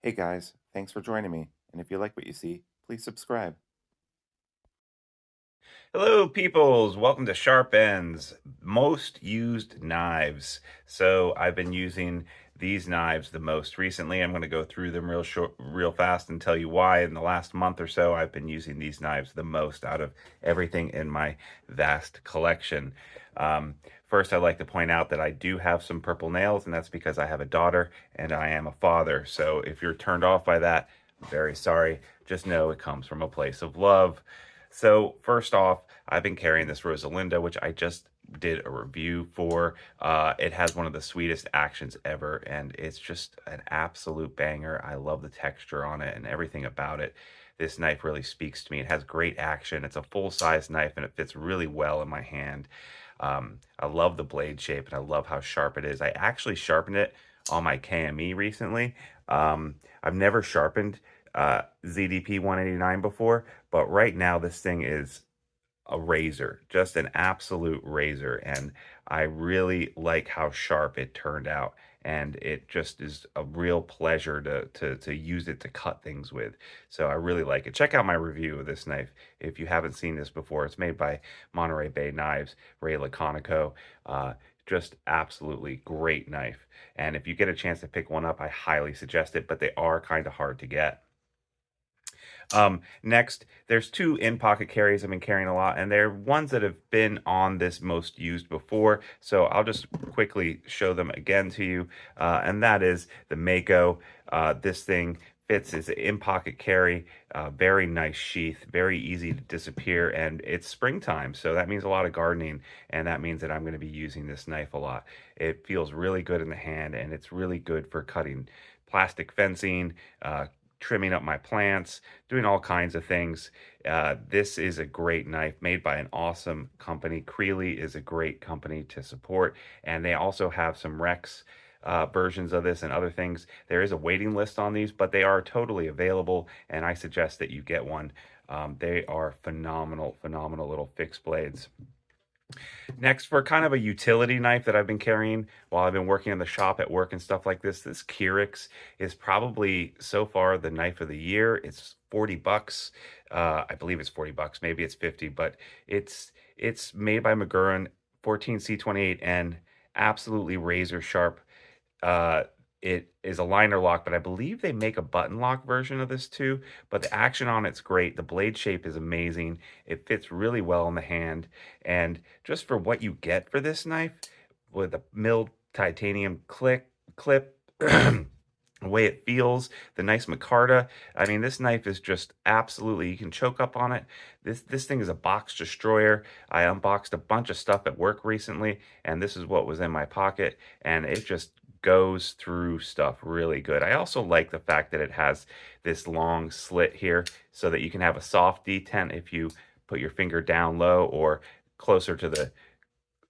Hey guys, thanks for joining me. And if you like what you see, please subscribe. Hello, peoples. Welcome to Sharp Ends, most used knives. So I've been using these knives the most recently. I'm going to go through them real fast and tell you why. In the last month or so, I've been using these knives the most out of everything in my vast collection. First, I'd like to point out that I do have some purple nails, and that's because I have a daughter and I am a father. So if you're turned off by that, I'm very sorry. Just know it comes from a place of love. So first off, I've been carrying this Rosalinda, which I just did a review for. It has one of the sweetest actions ever, and it's just an absolute banger. I love the texture on it and everything about it. This knife really speaks to me. It has great action. It's a full-size knife, and it fits really well in my hand. I love the blade shape, and I love how sharp it is. I actually sharpened it on my KME recently. I've never sharpened ZDP 189 before, but right now this thing is a razor, just an absolute razor. And I really like how sharp it turned out. And it just is a real pleasure to use it to cut things with. So I really like it. Check out my review of this knife if you haven't seen this before. It's made by Monterey Bay Knives, Ray Laconico. Just absolutely great knife. And if you get a chance to pick one up, I highly suggest it, but they are kind of hard to get. Next, there's two in-pocket carries I've been carrying a lot, and they're ones that have been on this most used before. So I'll just quickly show them again to you, and that is the Mako. This thing fits as an in-pocket carry, very nice sheath, very easy to disappear, and it's springtime, so that means a lot of gardening, and that means that I'm going to be using this knife a lot. It feels really good in the hand, and it's really good for cutting plastic fencing, trimming up my plants, doing all kinds of things. This is a great knife made by an awesome company. Creeley is a great company to support, and they also have some Rex versions of this and other things. There is a waiting list on these, but they are totally available, and I suggest that you get one. They are phenomenal, phenomenal little fixed blades. Next, for kind of a utility knife that I've been carrying while I've been working in the shop at work and stuff like this Keurig is probably so far the knife of the year. It's 40 bucks. I believe it's 40 bucks. Maybe it's 50, but it's made by Magurin, 14C28N, absolutely razor sharp. It is a liner lock, but I believe they make a button lock version of this too. But the action on it's great. The blade shape is amazing. It fits really well in the hand. And just for what you get for this knife, with a milled titanium clip, the way it feels, the nice micarta. I mean, this knife is just absolutely, you can choke up on it. This thing is a box destroyer. I unboxed a bunch of stuff at work recently, and this is what was in my pocket, and it just goes through stuff really good. I also like the fact that it has this long slit here so that you can have a soft detent if you put your finger down low or closer to the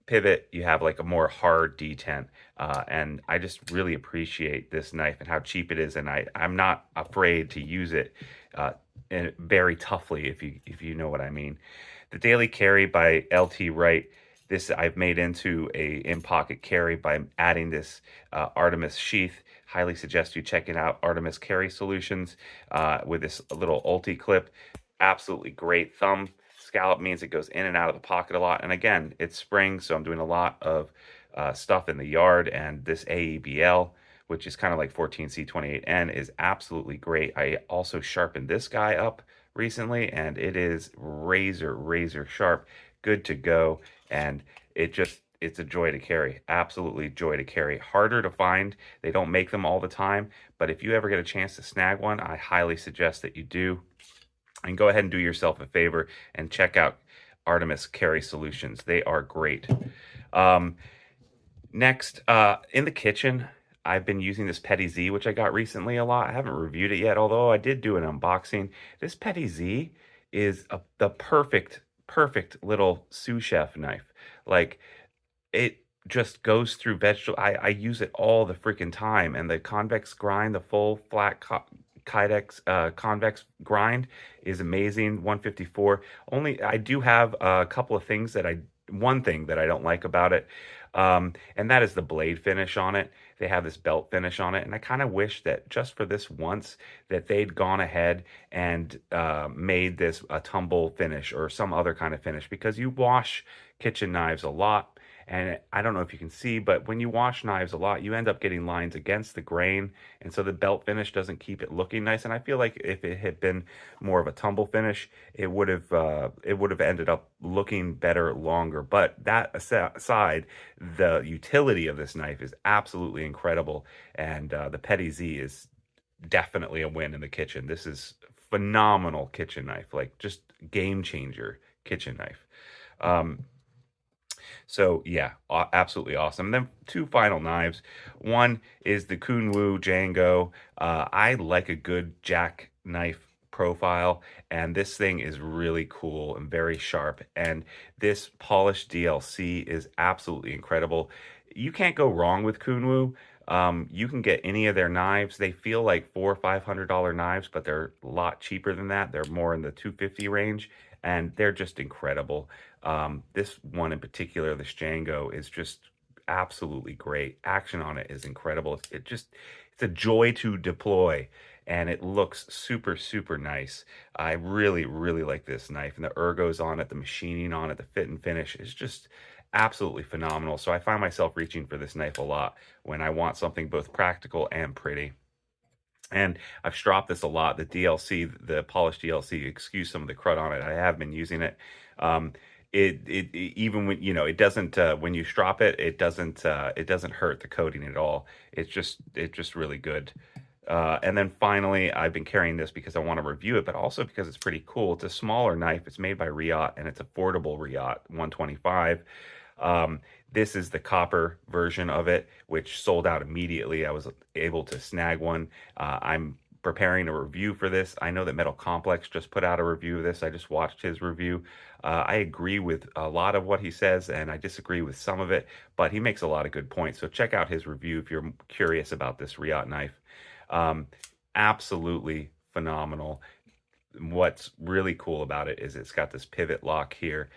pivot, you have like a more hard detent. And I just really appreciate this knife and how cheap it is. And I'm not afraid to use it and very toughly, if you know what I mean. The Daily Carry by LT Wright. This I've made into a in-pocket carry by adding this Artemis sheath. Highly suggest you check it out. Artemis Carry Solutions with this little ulti clip. Absolutely great. Thumb scallop means it goes in and out of the pocket a lot. And again, it's spring, so I'm doing a lot of stuff in the yard. And this AEBL, which is kind of like 14C28N, is absolutely great. I also sharpened this guy up recently, and it is razor sharp, good to go. And it's a joy to carry. Absolutely joy to carry. Harder to find. They don't make them all the time, but if you ever get a chance to snag one, I highly suggest that you do. And go ahead and do yourself a favor and check out Artemis Carry Solutions. They are great. Um, Next, in the kitchen, I've been using this Petty Z, which I got recently a lot. I haven't reviewed it yet, although I did do an unboxing. This Petty Z is the perfect little sous chef knife. Like, it just goes through vegetable. I use it all the freaking time, and the convex grind, the full flat Kydex convex grind is amazing. 154. Only I do have a couple of things that one thing that I don't like about it, and that is the blade finish on it. they have this belt finish on it, and I kind of wish that just for this once that they'd gone ahead and made this a tumble finish or some other kind of finish, because you wash kitchen knives a lot. And I don't know if you can see, but when you wash knives a lot, you end up getting lines against the grain. And so the belt finish doesn't keep it looking nice. And I feel like if it had been more of a tumble finish, it would have ended up looking better longer. But that aside, the utility of this knife is absolutely incredible. And the Petty Z is definitely a win in the kitchen. This is phenomenal kitchen knife, like just game changer kitchen knife. Um, so yeah, absolutely awesome. And then two final knives. One is the KYMOO Jango. I like a good jack knife profile, and this thing is really cool and very sharp. And this polished DLC is absolutely incredible. You can't go wrong with KYMOO. You can get any of their knives. They feel like $400-500 knives, but they're a lot cheaper than that. They're more in the 250 range, and they're just incredible. This one in particular, this Jango, is just absolutely great. Action on it is incredible. It's a joy to deploy, and it looks super, super nice. I really, really like this knife, and the ergos on it, the machining on it, the fit and finish is just absolutely phenomenal. So I find myself reaching for this knife a lot when I want something both practical and pretty. And I've stropped this a lot. The DLC, the polished DLC, excuse some of the crud on it. I have been using it. Um, even when it doesn't when you strop it, it doesn't hurt the coating at all. It's just really good. And then finally, I've been carrying this because I want to review it, but also because it's pretty cool. It's a smaller knife. It's made by Riot, and it's affordable Riot 125. This is the copper version of it, which sold out immediately. I was able to snag one. I'm preparing a review for this. I know that Metal Complex just put out a review of this. I just watched his review. I agree with a lot of what he says, and I disagree with some of it, but he makes a lot of good points. So check out his review if you're curious about this Riot knife. Um, Absolutely phenomenal. What's really cool about it is it's got this pivot lock here,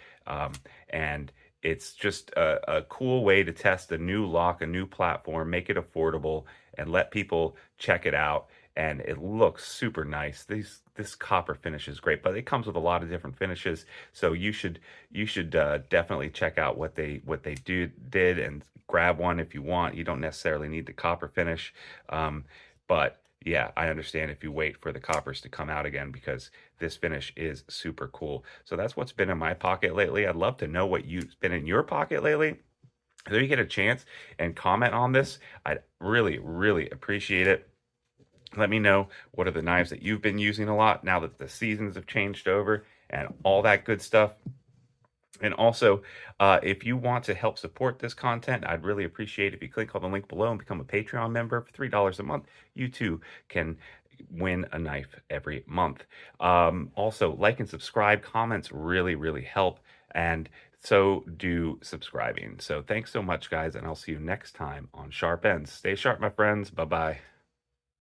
and it's just a cool way to test a new lock, a new platform, make it affordable, and let people check it out. And it looks super nice. This copper finish is great, but it comes with a lot of different finishes. So you should definitely check out what they did and grab one if you want. You don't necessarily need the copper finish, but yeah, I understand if you wait for the coppers to come out again, because this finish is super cool. So that's what's been in my pocket lately. I'd love to know what you've been in your pocket lately. If you get a chance and comment on this, I'd really, really appreciate it. Let me know what are the knives that you've been using a lot now that the seasons have changed over and all that good stuff. And also, if you want to help support this content, I'd really appreciate if you click on the link below and become a Patreon member for $3 a month. You too can win a knife every month. Also, like and subscribe. Comments really, really help. And so do subscribing. So thanks so much, guys, and I'll see you next time on Sharp Ends. Stay sharp, my friends. Bye-bye.